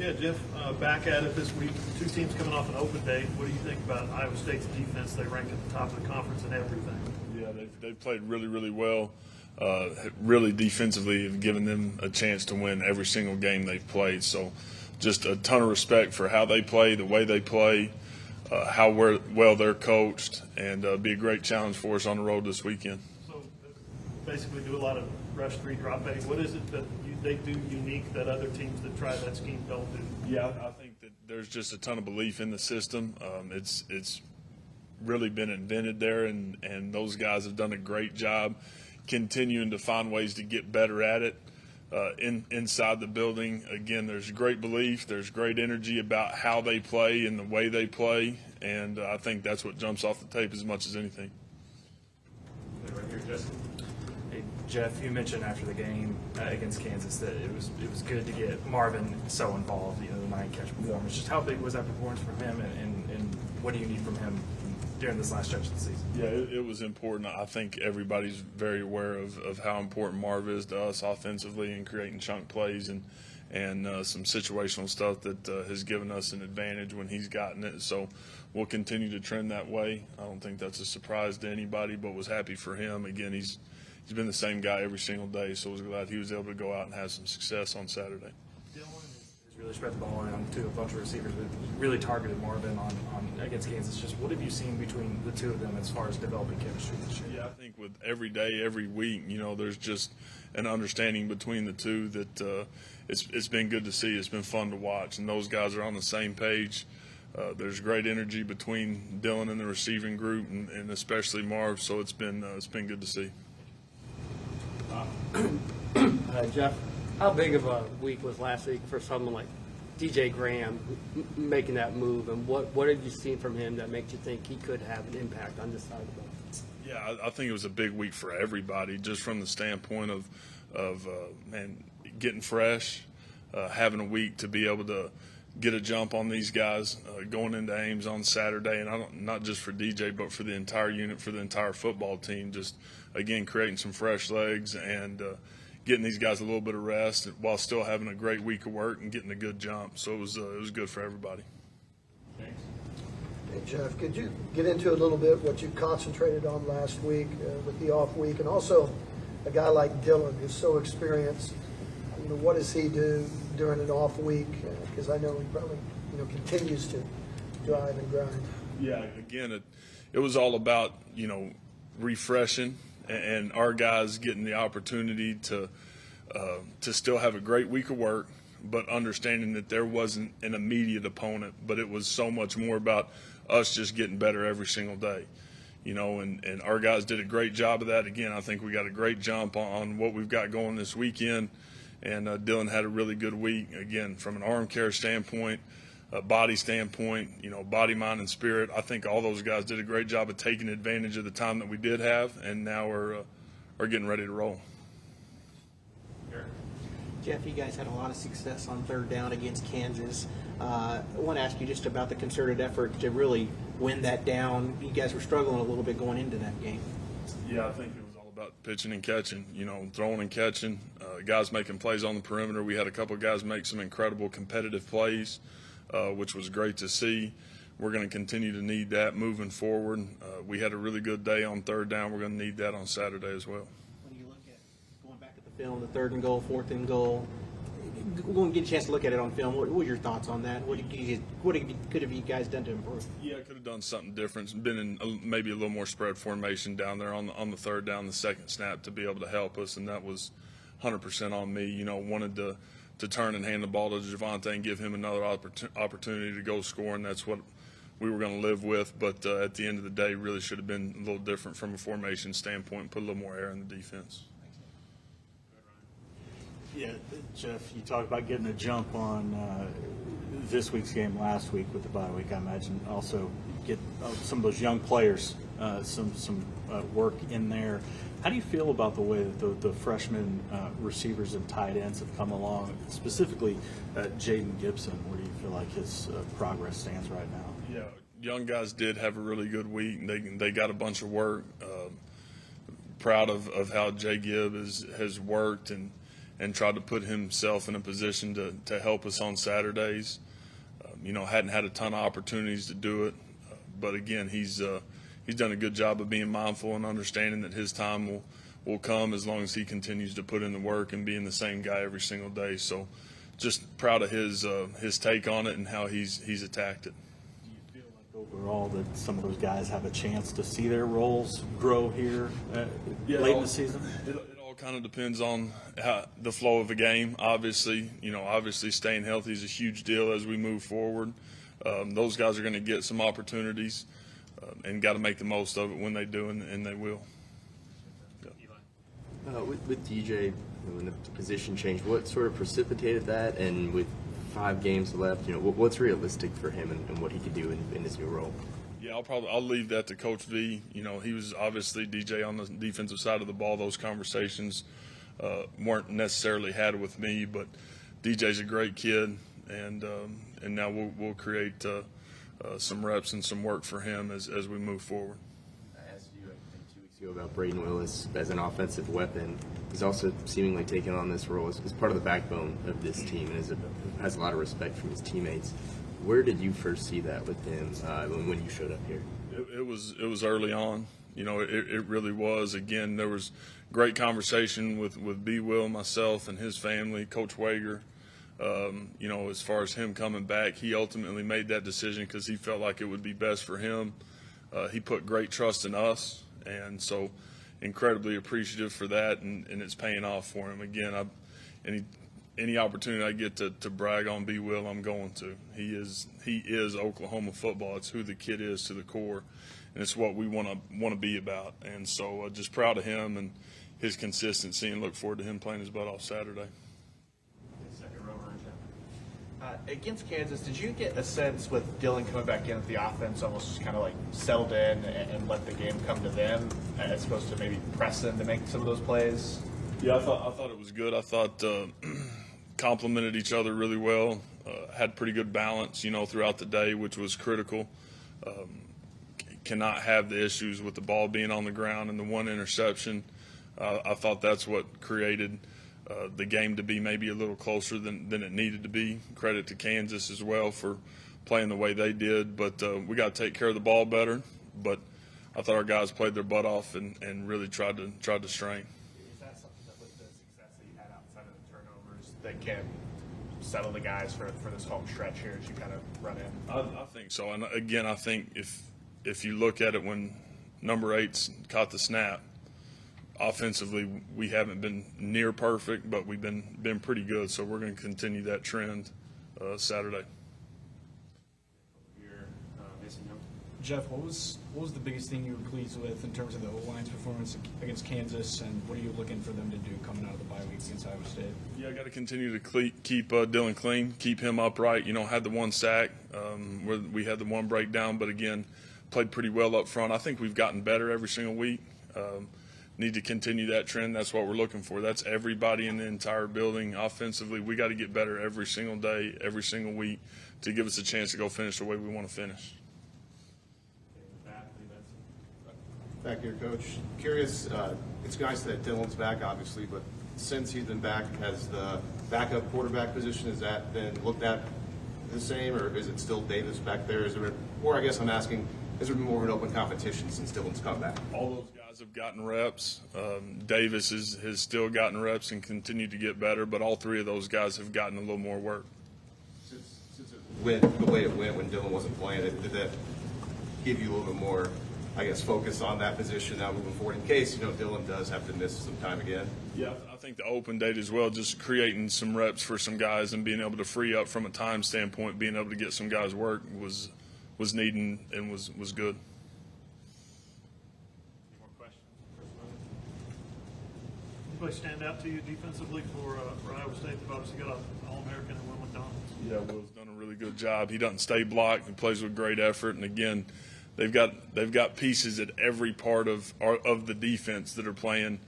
Yeah, Jeff, back at it this week. Two teams coming off an open day. What do you think about Iowa State's defense? They rank at the top of the conference and everything. Yeah, they've played really, really well. Really defensively have given them a chance to win every single game they've played. So just a ton of respect for how they play, the way they play, how well they're coached, and be a great challenge for us on the road this weekend. So basically do a lot of rush three drop eight. What is it that they do unique that other teams that try that scheme don't do? Yeah, I think that there's just a ton of belief in the system. It's really been invented there, and those guys have done a great job continuing to find ways to get better at it inside the building. Again, there's great belief, there's great energy about how they play and the way they play, and I think that's what jumps off the tape as much as anything. Right here, Justin. Hey, Jeff, you mentioned after the game against Kansas that it was good to get Marvin so involved, the 9-catch performance. Just how big was that performance from him, and what do you need from him during this last stretch of the season? Yeah, it was important. I think everybody's very aware of how important Marv is to us offensively in creating chunk plays and some situational stuff that has given us an advantage when he's gotten it. So we'll continue to trend that way. I don't think that's a surprise to anybody, but was happy for him. Again, he's been the same guy every single day, so I was glad he was able to go out and have some success on Saturday. Dylan has really spread the ball around to a bunch of receivers, but really targeted Marvin on against Kansas. Just what have you seen between the two of them as far as developing chemistry this year? Yeah, I think with every day, every week, there's just an understanding between the two that it's been good to see. It's been fun to watch, and those guys are on the same page. There's great energy between Dylan and the receiving group, and especially Marv. So it's been good to see. Jeff, how big of a week was last week for someone like DJ Graham making that move, and what have you seen from him that makes you think he could have an impact on this side of the ball? Yeah, I think it was a big week for everybody, just from the standpoint of getting fresh, having a week to be able to get a jump on these guys going into Ames on Saturday, and not just for DJ, but for the entire unit, for the entire football team. Just again creating some fresh legs and getting these guys a little bit of rest while still having a great week of work and getting a good jump. So it was good for everybody. Thanks. Hey, Jeff, could you get into a little bit what you concentrated on last week with the off week, and also a guy like Dylan who's so experienced? What does he do during an off week? Because I know he probably continues to drive and grind. Yeah, again, it was all about refreshing and our guys getting the opportunity to still have a great week of work, but understanding that there wasn't an immediate opponent, but it was so much more about us just getting better every single day. And our guys did a great job of that. Again, I think we got a great jump on what we've got going this weekend. And Dylan had a really good week, again, from an arm care standpoint, a body standpoint, body, mind, and spirit. I think all those guys did a great job of taking advantage of the time that we did have, and now are getting ready to roll. Jeff, you guys had a lot of success on third down against Kansas. I want to ask you just about the concerted effort to really win that down. You guys were struggling a little bit going into that game. Yeah, I think it was all about pitching and catching, throwing and catching, guys making plays on the perimeter. We had a couple of guys make some incredible competitive plays, which was great to see. We're going to continue to need that moving forward. We had a really good day on third down. We're going to need that on Saturday as well. When you look at going back at the film, the 3rd and goal, 4th and goal, going to get a chance to look at it on film, what were your thoughts on that? What could have you guys done to improve? Yeah, I could have done something different. Been in maybe a little more spread formation down there on the third down, the second snap to be able to help us, and that was 100% on me. Wanted to turn and hand the ball to Javonte and give him another opportunity to go score, and that's what we were going to live with. But at the end of the day, really should have been a little different from a formation standpoint, put a little more air in the defense. Yeah, Jeff, you talked about getting a jump on this week's game last week with the bye week. I imagine also get some of those young players some work in there. How do you feel about the way that the freshman receivers and tight ends have come along, specifically Jaden Gibson? Where do you feel like his progress stands right now? Yeah, young guys did have a really good week. They got a bunch of work. Proud of how Jay Gibb has worked and and tried to put himself in a position to help us on Saturdays. Hadn't had a ton of opportunities to do it, but again, he's done a good job of being mindful and understanding that his time will come as long as he continues to put in the work and being the same guy every single day. So just proud of his take on it and how he's attacked it. Do you feel like overall that some of those guys have a chance to see their roles grow here late in the season? It all kind of depends on the flow of the game. Obviously staying healthy is a huge deal as we move forward. Those guys are going to get some opportunities and got to make the most of it when they do, and they will. With DJ, when the position changed, what sort of precipitated that? And with 5 games left, what's realistic for him and what he could do in his new role? Yeah, I'll leave that to Coach V. He was obviously DJ on the defensive side of the ball. Those conversations weren't necessarily had with me, but DJ's a great kid, and now we'll create some reps and some work for him as we move forward. I asked you, I think 2 weeks ago, about Braden Willis as an offensive weapon. He's also seemingly taken on this role as part of the backbone of this team and has a lot of respect from his teammates. Where did you first see that with him when you showed up here? It was early on. It really was. Again, there was great conversation with B. Will, myself, and his family, Coach Wager. As far as him coming back, he ultimately made that decision because he felt like it would be best for him. He put great trust in us, and so incredibly appreciative for that, and it's paying off for him. Again, any opportunity I get to brag on B. Will, I'm going to. He is Oklahoma football. It's who the kid is to the core, and it's what we want to be about. And so just proud of him and his consistency, and look forward to him playing his butt off Saturday. Against Kansas, did you get a sense with Dylan coming back in that the offense almost just kind of like settled in and let the game come to them as opposed to maybe press them to make some of those plays? Yeah, I thought it was good. I thought complemented each other really well. Had pretty good balance, throughout the day, which was critical. Cannot have the issues with the ball being on the ground and the one interception. I thought that's what created the game to be maybe a little closer than it needed to be. Credit to Kansas as well for playing the way they did, but we got to take care of the ball better. But I thought our guys played their butt off and really tried to strain. Is that something that with the success that you had outside of the turnovers that can settle the guys for this home stretch here as you kind of run in? I think so. And again, I think if you look at it when number 8's caught the snap, offensively, we haven't been near perfect, but we've been pretty good. So we're going to continue that trend Saturday. Jeff, what was the biggest thing you were pleased with in terms of the O-line's performance against Kansas, and what are you looking for them to do coming out of the bye week against Iowa State? Yeah, I got to continue to keep Dylan clean, keep him upright. Had the 1 sack, where we had the 1 breakdown, but again, played pretty well up front. I think we've gotten better every single week. Need to continue that trend. That's what we're looking for. That's everybody in the entire building. Offensively, we got to get better every single day, every single week to give us a chance to go finish the way we want to finish. Back here, Coach. Curious, it's nice that Dylan's back, obviously, but since he's been back, has the backup quarterback position, has that been looked at the same, or is it still Davis back there? Or I guess I'm asking, has there been more of an open competition since Dylan's come back? All those guys have gotten reps. Davis has still gotten reps and continued to get better, but all 3 of those guys have gotten a little more work. Since it went the way it went when Dylan wasn't playing, did that give you a little bit more, I guess, focus on that position now moving forward in case, Dylan does have to miss some time again? Yeah, I think the open date as well, just creating some reps for some guys and being able to free up from a time standpoint, being able to get some guys work was needed and was good. Any more questions? Anybody stand out to you defensively for Iowa State? They've obviously got an All-American and Will McDonald. Yeah, Will's done a really good job. He doesn't stay blocked. He plays with great effort, and again, they've got pieces at every part of the defense that are playing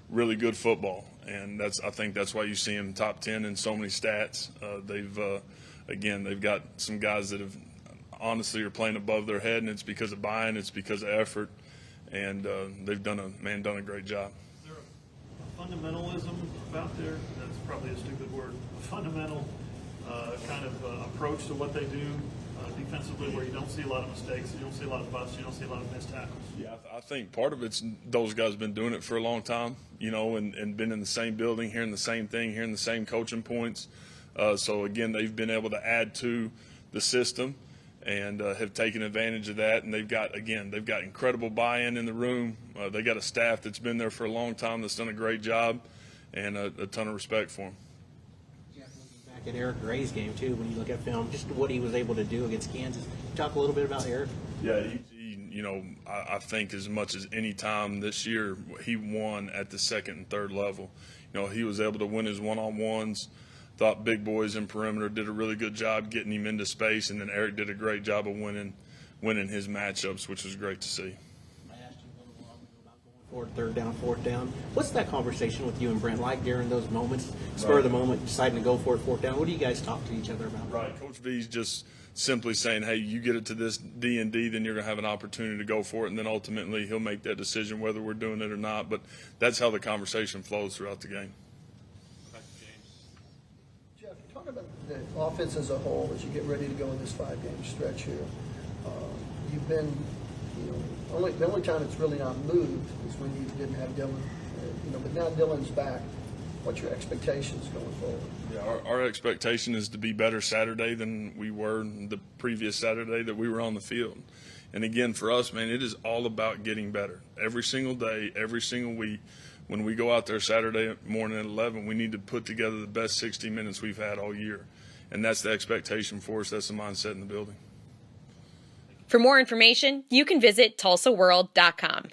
really good football, and I think that's why you see him top 10 in so many stats. They've got some guys that have honestly are playing above their head, and it's because of buying, it's because of effort, and they've done a great job. Is there a fundamentalism about there that's probably a stupid word, a fundamental kind of approach to what they do defensively, where you don't see a lot of mistakes, you don't see a lot of busts, you don't see a lot of missed tackles. Yeah, I think part of it's those guys been doing it for a long time, you know, and been in the same building, hearing the same thing, hearing the same coaching points. So again, they've been able to add to the system and have taken advantage of that. And they've got incredible buy-in in the room. They got a staff that's been there for a long time that's done a great job, and a ton of respect for them. Back at Eric Gray's game too, when you look at film, just what he was able to do against Kansas. Talk a little bit about Eric. Yeah, I think as much as any time this year, he won at the second and third level. You know, he was able to win his one-on-ones. Thought big boys in perimeter did a really good job getting him into space, and then Eric did a great job of winning his matchups, which was great to see. I asked you a little while ago about going forward, third down, fourth down. What's that conversation with you and Brent like during those moments, spur of the moment, deciding to go for it, fourth down? What do you guys talk to each other about? Right, Coach V's just simply saying, hey, you get it to this D and D, then you're going to have an opportunity to go for it, and then ultimately he'll make that decision whether we're doing it or not. But that's how the conversation flows throughout the game. Jeff, talk about the offense as a whole as you get ready to go in this 5-game stretch here. You've been, the only time it's really not moved is when you didn't have Dylan, but now Dylan's back. What's your expectations going forward? Yeah, our expectation is to be better Saturday than we were the previous Saturday that we were on the field. And again, for us, man, it is all about getting better. Every single day, every single week, when we go out there Saturday morning at 11, we need to put together the best 60 minutes we've had all year. And that's the expectation for us. That's the mindset in the building. For more information, you can visit TulsaWorld.com.